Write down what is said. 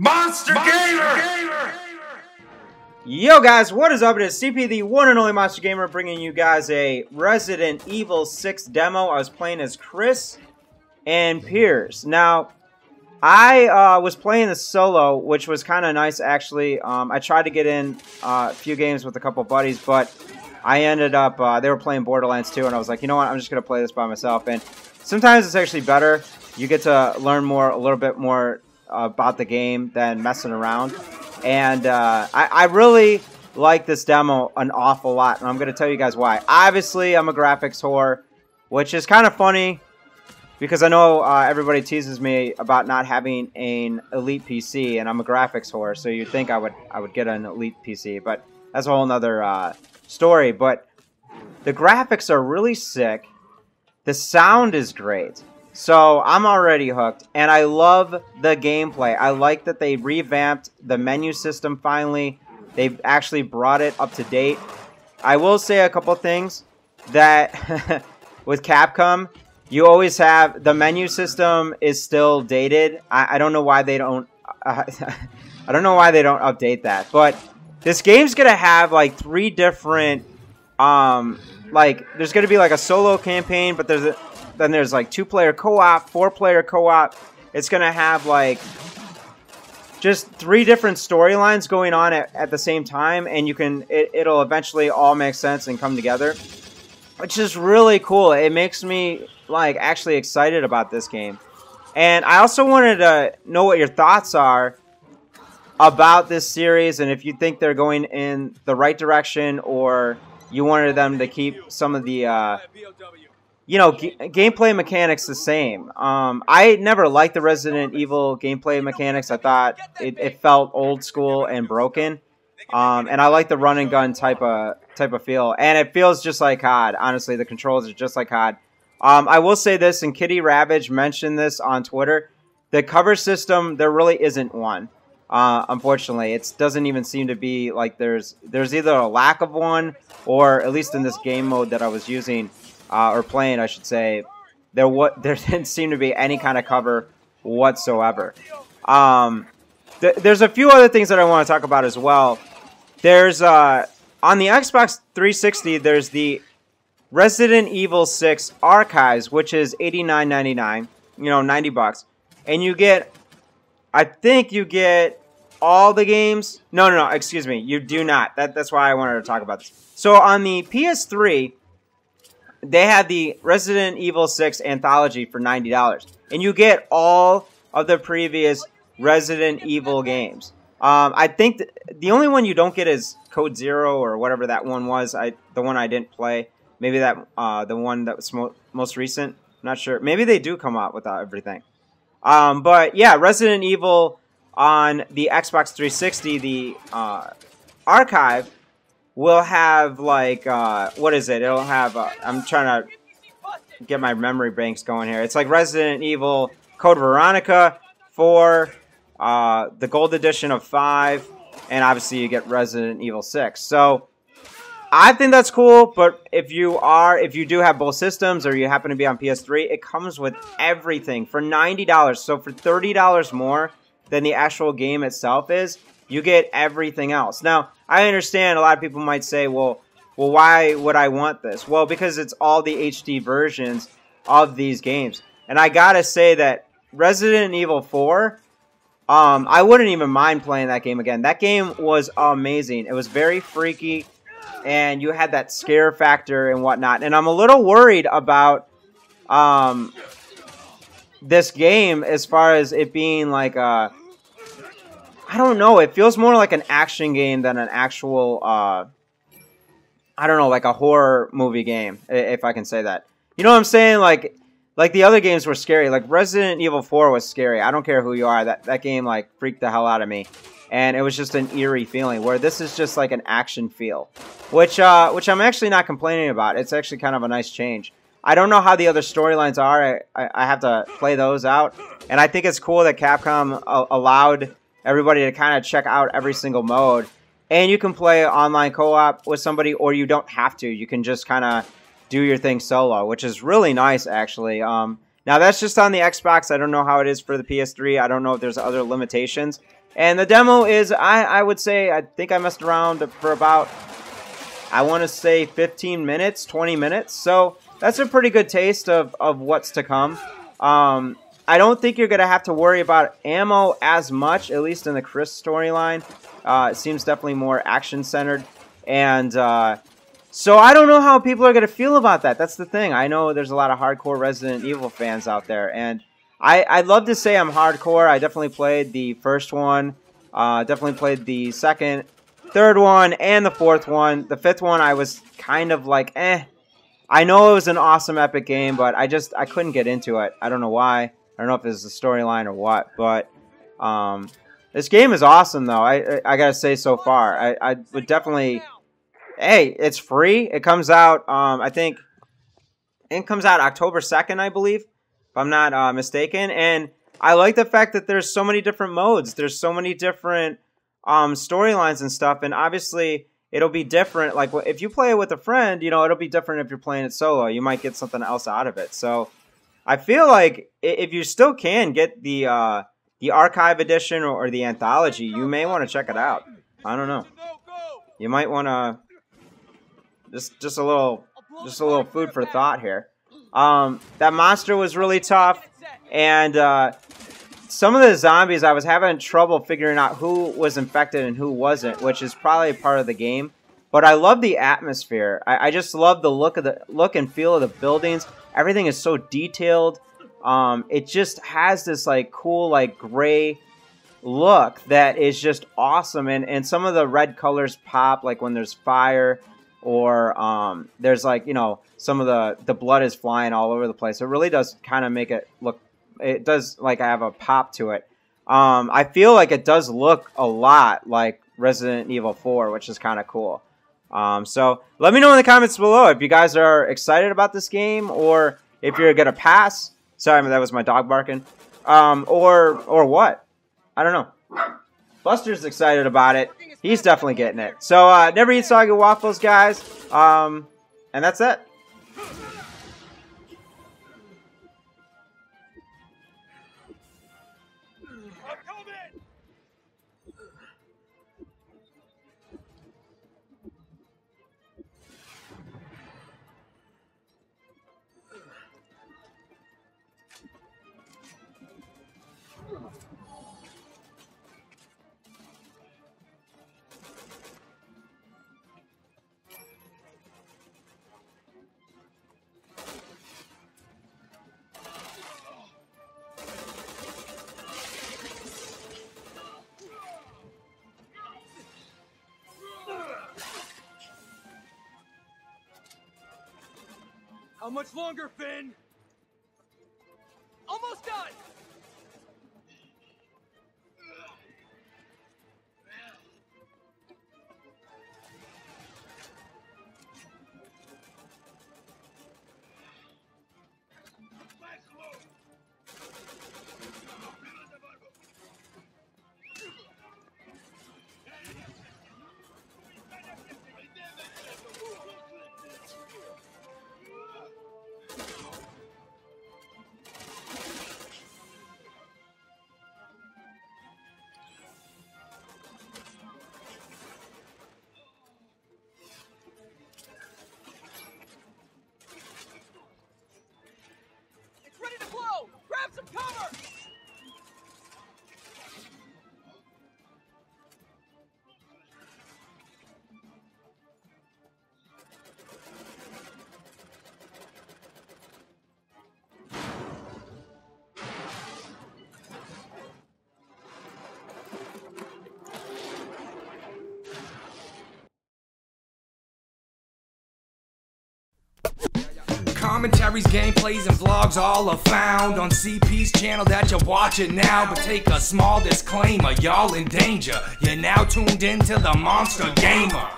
Monster Gamer! Yo guys, what is up? It is CP, the one and only Monster Gamer, bringing you guys a Resident Evil 6 demo. I was playing as Chris and Piers. Now, I was playing the solo, which was kind of nice actually. I tried to get in a few games with a couple buddies, but I ended up, they were playing Borderlands 2, and I was like, you know what, I'm just going to play this by myself. And sometimes it's actually better. You get to learn a little bit more about the game than messing around. And I really like this demo an awful lot, and I'm going to tell you guys why. Obviously, I'm a graphics whore, which is kind of funny because I know everybody teases me about not having an elite PC, and I'm a graphics whore, so you'd think I would get an elite PC, but that's a whole nother story. But the graphics are really sick. The sound is great. So I'm already hooked, and I love the gameplay. I like that they revamped the menu system finally. They've actually brought it up to date. I will say a couple things that with Capcom, you always have the menu system is still dated. I don't know why they don't. I don't know why they don't update that. But this game's gonna have like 3 different. Like there's gonna be like a solo campaign, but then there's like 2-player co-op, 4-player co-op. It's going to have like just 3 different storylines going on at the same time. And it'll eventually all make sense and come together, which is really cool. It makes me like actually excited about this game. And I also wanted to know what your thoughts are about this series. And if you think they're going in the right direction, or you wanted them to keep some of the, gameplay mechanics the same. I never liked the Resident Evil gameplay mechanics. I thought it felt old school and broken. And I like the run and gun type of feel. And it feels just like COD. Honestly, the controls are just like COD. I will say this, and Kitty Ravage mentioned this on Twitter. The cover system, there really isn't one. Unfortunately, it doesn't even seem to be like there's either a lack of one, or at least in this game mode that I was using, or playing, I should say, there didn't seem to be any kind of cover whatsoever. There's a few other things that I want to talk about as well. There's on the Xbox 360, there's the Resident Evil 6 Archives, which is $89.99, $90, and you get, I think you get all the games. No, excuse me, you do not. That's why I wanted to talk about this. So on the PS3, they had the Resident Evil 6 Anthology for $90. And you get all of the previous Resident Evil games. I think the only one you don't get is Code Zero, or whatever that one was. The one I didn't play. Maybe that the one that was most recent. I'm not sure. Maybe they do come out with everything. But yeah, Resident Evil on the Xbox 360, the archive, will have like, what is it? It'll have, I'm trying to get my memory banks going here. It's like Resident Evil Code Veronica 4, the Gold Edition of 5, and obviously you get Resident Evil 6. So I think that's cool, but if you do have both systems, or you happen to be on PS3, it comes with everything for $90. So for $30 more than the actual game itself is, you get everything else. Now, I understand a lot of people might say, well, why would I want this? Well, because it's all the HD versions of these games. And I gotta say that Resident Evil 4, I wouldn't even mind playing that game again. That game was amazing. It was very freaky, and you had that scare factor and whatnot. And I'm a little worried about this game as far as it being like a, I don't know, it feels more like an action game than an actual, I don't know, like a horror movie game, if I can say that. You know what I'm saying? Like the other games were scary. Like Resident Evil 4 was scary. I don't care who you are. That game like freaked the hell out of me. And it was just an eerie feeling, where this is just like an action feel, which I'm actually not complaining about. It's actually kind of a nice change. I don't know how the other storylines are. I have to play those out. And I think it's cool that Capcom allowed everybody to kind of check out every single mode. And you can play online co-op with somebody, or you don't have to. You can just kind of do your thing solo, which is really nice, actually. Now, that's just on the Xbox. I don't know how it is for the PS3. I don't know if there's other limitations. And the demo is, I would say, I think I messed around for about, I want to say 15 minutes, 20 minutes. So that's a pretty good taste of what's to come. I don't think you're going to have to worry about ammo as much, at least in the Chris storyline. It seems definitely more action-centered. And so I don't know how people are going to feel about that. That's the thing. I know there's a lot of hardcore Resident Evil fans out there. And I'd love to say I'm hardcore. I definitely played the first one. Definitely played the second, third one, and the fourth one. The fifth one, I was kind of like, eh. I know it was an awesome, epic game, but I couldn't get into it. I don't know why. I don't know if it's the storyline or what. But this game is awesome, though. I gotta say so far. I would definitely... Hey, it's free. It comes out, I think it comes out October 2nd, I believe, if I'm not mistaken. And I like the fact that there's so many different modes. There's so many different storylines and stuff. And obviously, it'll be different. Like, if you play it with a friend, you know, it'll be different if you're playing it solo. You might get something else out of it. So I feel like if you still can get the archive edition or the anthology, you may want to check it out. I don't know. You might want to... Just a little food for thought here. That monster was really tough, and some of the zombies I was having trouble figuring out who was infected and who wasn't, which is probably part of the game. But I love the atmosphere. I just love the look and feel of the buildings. Everything is so detailed. It just has this like cool like gray look that is just awesome, and some of the red colors pop like when there's fire. Or there's like, you know, some of the blood is flying all over the place. It really does kind of make it look, it does like have a pop to it. I feel like it does look a lot like Resident Evil 4, which is kind of cool. So let me know in the comments below if you guys are excited about this game or if you're going to pass. Sorry, that was my dog barking. Or what? I don't know. Buster's excited about it. He's definitely getting it. So, never eat soggy waffles, guys. And that's it. How much longer, Finn? Almost done! Some cover! Commentaries, gameplays, and vlogs all are found on CP's channel that you're watching now. But take a small disclaimer, y'all in danger. You're now tuned into the Monster Gamer.